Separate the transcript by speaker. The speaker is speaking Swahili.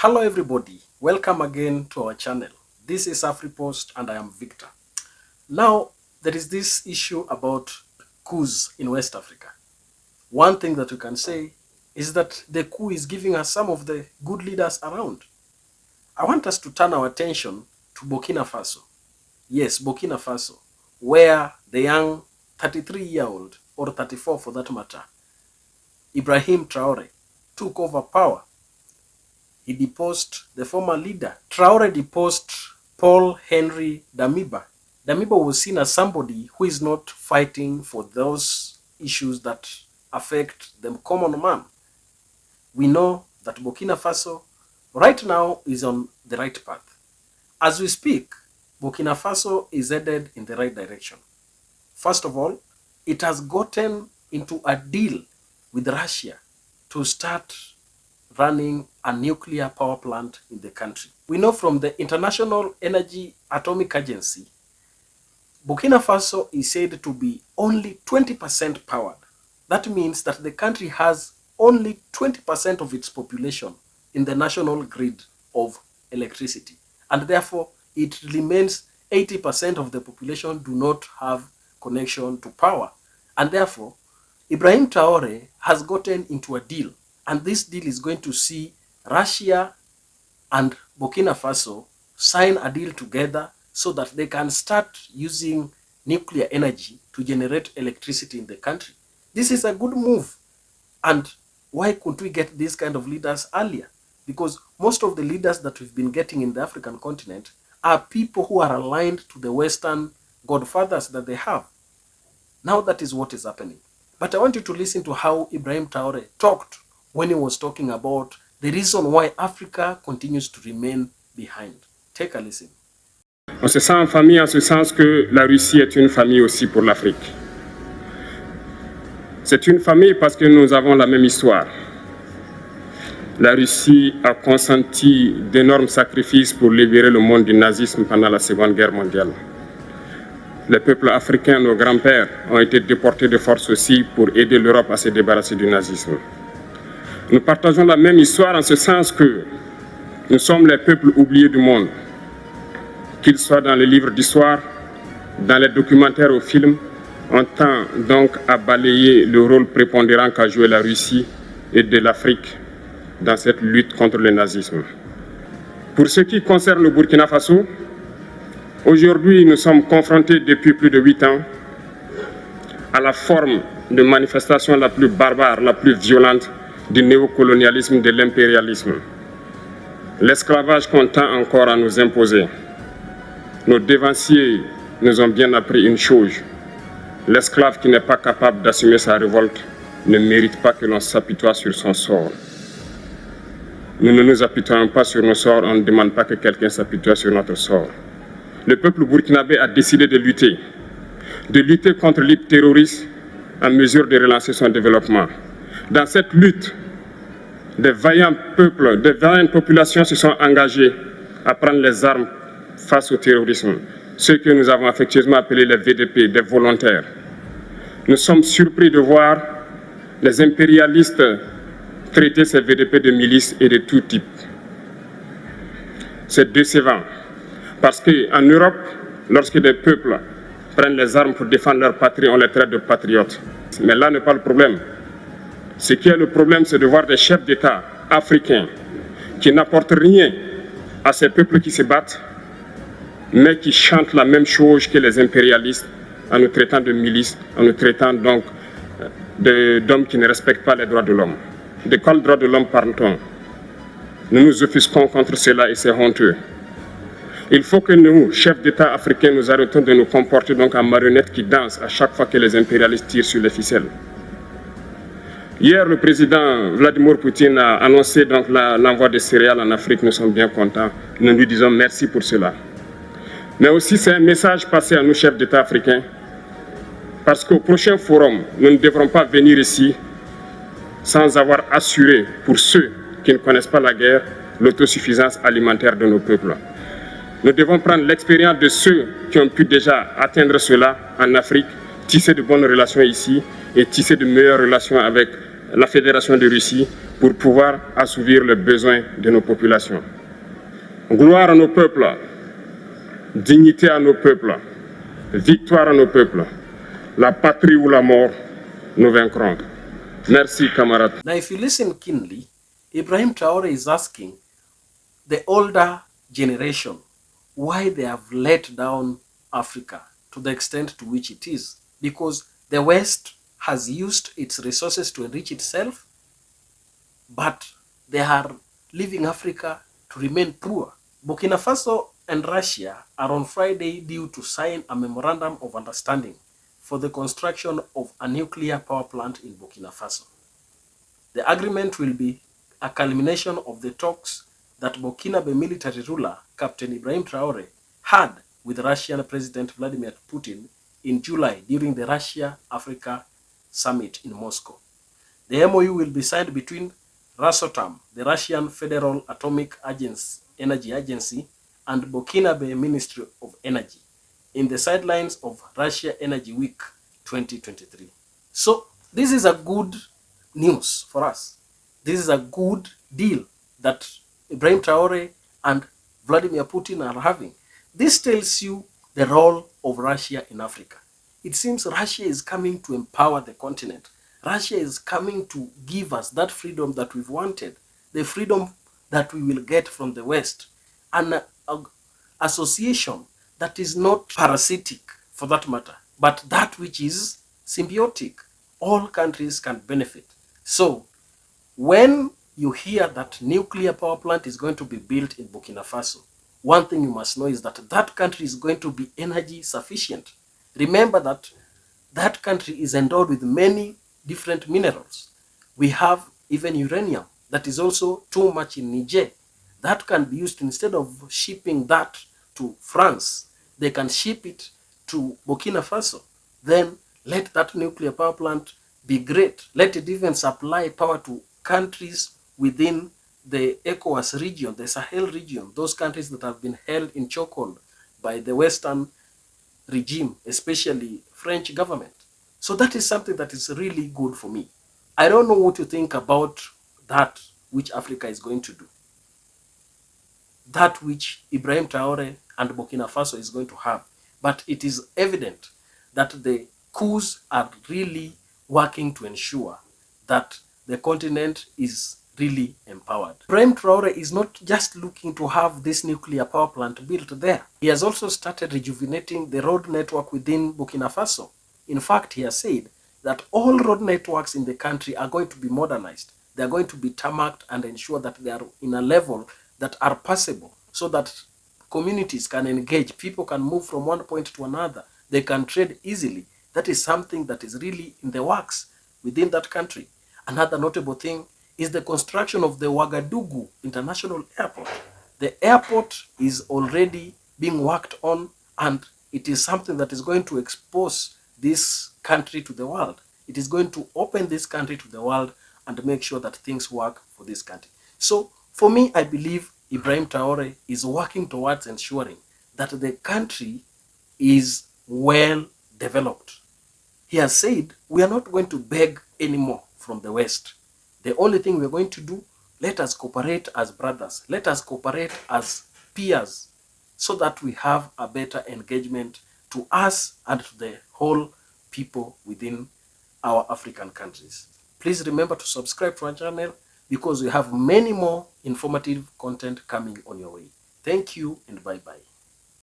Speaker 1: Hello everybody, welcome again to our channel. This is Afripost and I am Victor. Now, there is this issue about coups in West Africa. One thing that we can say is that the coup is giving us some of the good leaders around. I want us to turn our attention to Burkina Faso. Yes, Burkina Faso, where the young 33-year-old, or 34 for that matter, Ibrahim Traore, took over power. He deposed the former leader. Traore deposed Paul Henry Damiba. Damiba was seen as somebody who is not fighting for those issues that affect the common man. We know that Burkina Faso right now is on the right path. As we speak, Burkina Faso is headed in the right direction. First of all, it has gotten into a deal with Russia to start running a nuclear power plant in the country. We know from the International Energy Atomic Agency, Burkina Faso is said to be only 20% powered. That means that the country has only 20% of its population in the national grid of electricity. And therefore, it remains 80% of the population do not have connection to power. And therefore, Ibrahim Traore has gotten into a deal. And this deal is going to see Russia and Burkina Faso sign a deal together so that they can start using nuclear energy to generate electricity in the country. This is a good move. And why couldn't we get these kind of leaders earlier? Because most of the leaders that we've been getting in the African continent are people who are aligned to the Western godfathers that they have. Now that is what is happening. But I want you to listen to how Ibrahim Traore talked when he was talking about the reason why Africa continues to remain behind. Take a listen.
Speaker 2: On se sent en famille en ce sens que la Russie est une famille aussi pour l'Afrique. C'est une famille parce que nous avons la même histoire. La Russie a consenti d'énormes sacrifices pour libérer le monde du nazisme pendant la Seconde Guerre mondiale. Les peuples africains, nos grands-pères, ont été déportés de force aussi pour aider l'Europe à se débarrasser du nazisme. Nous partageons la même histoire en ce sens que nous sommes les peuples oubliés du monde. Qu'ils soient dans les livres d'histoire, dans les documentaires ou films, on tend donc à balayer le rôle prépondérant qu'a joué la Russie et de l'Afrique dans cette lutte contre le nazisme. Pour ce qui concerne le Burkina Faso, aujourd'hui nous sommes confrontés depuis plus de 8 ans à la forme de manifestation la plus barbare, la plus violente du néocolonialisme, de l'impérialisme. L'esclavage qu'on tend encore à nous imposer. Nos dévanciers nous ont bien appris une chose. L'esclave qui n'est pas capable d'assumer sa révolte ne mérite pas que l'on s'apitoie sur son sort. Nous ne nous apitoyons pas sur nos sorts, on ne demande pas que quelqu'un s'apitoie sur notre sort. Le peuple burkinabé a décidé de lutter contre l'île terroriste en mesure de relancer son développement. Dans cette lutte, des vaillants peuples, des vaillantes populations se sont engagées à prendre les armes face au terrorisme, ceux que nous avons affectueusement appelés les VDP, des volontaires. Nous sommes surpris de voir les impérialistes traiter ces VDP de milices et de tout type. C'est décevant, parce qu'en Europe, lorsque des peuples prennent les armes pour défendre leur patrie, on les traite de patriotes. Mais là n'est pas le problème. Ce qui est le problème, c'est de voir des chefs d'État africains qui n'apportent rien à ces peuples qui se battent, mais qui chantent la même chose que les impérialistes en nous traitant de milices, en nous traitant donc d'hommes qui ne respectent pas les droits de l'homme. De quels droits de l'homme parle-t-on? Nous nous offusquons contre cela et c'est honteux. Il faut que nous, chefs d'État africains, nous arrêtons de nous comporter donc en marionnettes qui dansent à chaque fois que les impérialistes tirent sur les ficelles. Hier, le président Vladimir Poutine a annoncé donc l'envoi de céréales en Afrique. Nous sommes bien contents. Nous lui disons merci pour cela. Mais aussi, c'est un message passé à nous, chefs d'État africains, parce qu'au prochain forum, nous ne devrons pas venir ici sans avoir assuré, pour ceux qui ne connaissent pas la guerre, l'autosuffisance alimentaire de nos peuples. Nous devons prendre l'expérience de ceux qui ont pu déjà atteindre cela en Afrique, tisser de bonnes relations ici et tisser de meilleures relations avec la Fédération de Russie pour pouvoir assouvir les besoins de nos populations. Gloire à nos peuples, dignité à nos peuples, victoire à nos peuples. La patrie ou la mort, nous vaincrons. Merci, camarades.
Speaker 1: Now, if you listen keenly, Ibrahim Traore is asking the older generation why they have let down Africa to the extent to which it is. Because the West has used its resources to enrich itself, but they are leaving Africa to remain poor. Burkina Faso and Russia are on Friday due to sign a memorandum of understanding for the construction of a nuclear power plant in Burkina Faso. The agreement will be a culmination of the talks that Burkinabe military ruler Captain Ibrahim Traore had with Russian President Vladimir Putin in July during the Russia-Africa Summit in Moscow. The MOU will be signed between Rosatom, the Russian Federal Atomic Energy Agency, and Burkinabe Ministry of Energy in the sidelines of Russia Energy Week 2023. So this is a good news for us. This is a good deal that Ibrahim Traore and Vladimir Putin are having. This tells you the role of Russia in Africa. It seems Russia is coming to empower the continent. Russia is coming to give us that freedom that we've wanted, the freedom that we will get from the West, an association that is not parasitic for that matter, but that which is symbiotic. All countries can benefit. So when you hear that nuclear power plant is going to be built in Burkina Faso, one thing you must know is that that country is going to be energy sufficient. Remember that that country is endowed with many different minerals. We have even uranium that is also too much in Niger. That can be used instead of shipping that to France. They can ship it to Burkina Faso. Then let that nuclear power plant be great. Let it even supply power to countries within the ECOWAS region, the Sahel region, those countries that have been held in chokehold by the Western regime, especially French government. So that is something that is really good for me. I don't know what you think about that which Africa is going to do. That which Ibrahim Traore and Burkina Faso is going to have. But it is evident that the coups are really working to ensure that the continent is really empowered. Ibrahim Traore is not just looking to have this nuclear power plant built there. He has also started rejuvenating the road network within Burkina Faso. In fact, he has said that all road networks in the country are going to be modernized. They are going to be tarmacked and ensure that they are in a level that are passable so that communities can engage. People can move from one point to another. They can trade easily. That is something that is really in the works within that country. Another notable thing is the construction of the Ouagadougou International Airport. The airport is already being worked on, and it is something that is going to expose this country to the world. It is going to open this country to the world and make sure that things work for this country. So for me, I believe Ibrahim Traore is working towards ensuring that the country is well developed. He has said, we are not going to beg anymore from the West. The only thing we're going to do, let us cooperate as brothers. Let us cooperate as peers so that we have a better engagement to us and to the whole people within our African countries. Please remember to subscribe to our channel because we have many more informative content coming on your way. Thank you and bye-bye.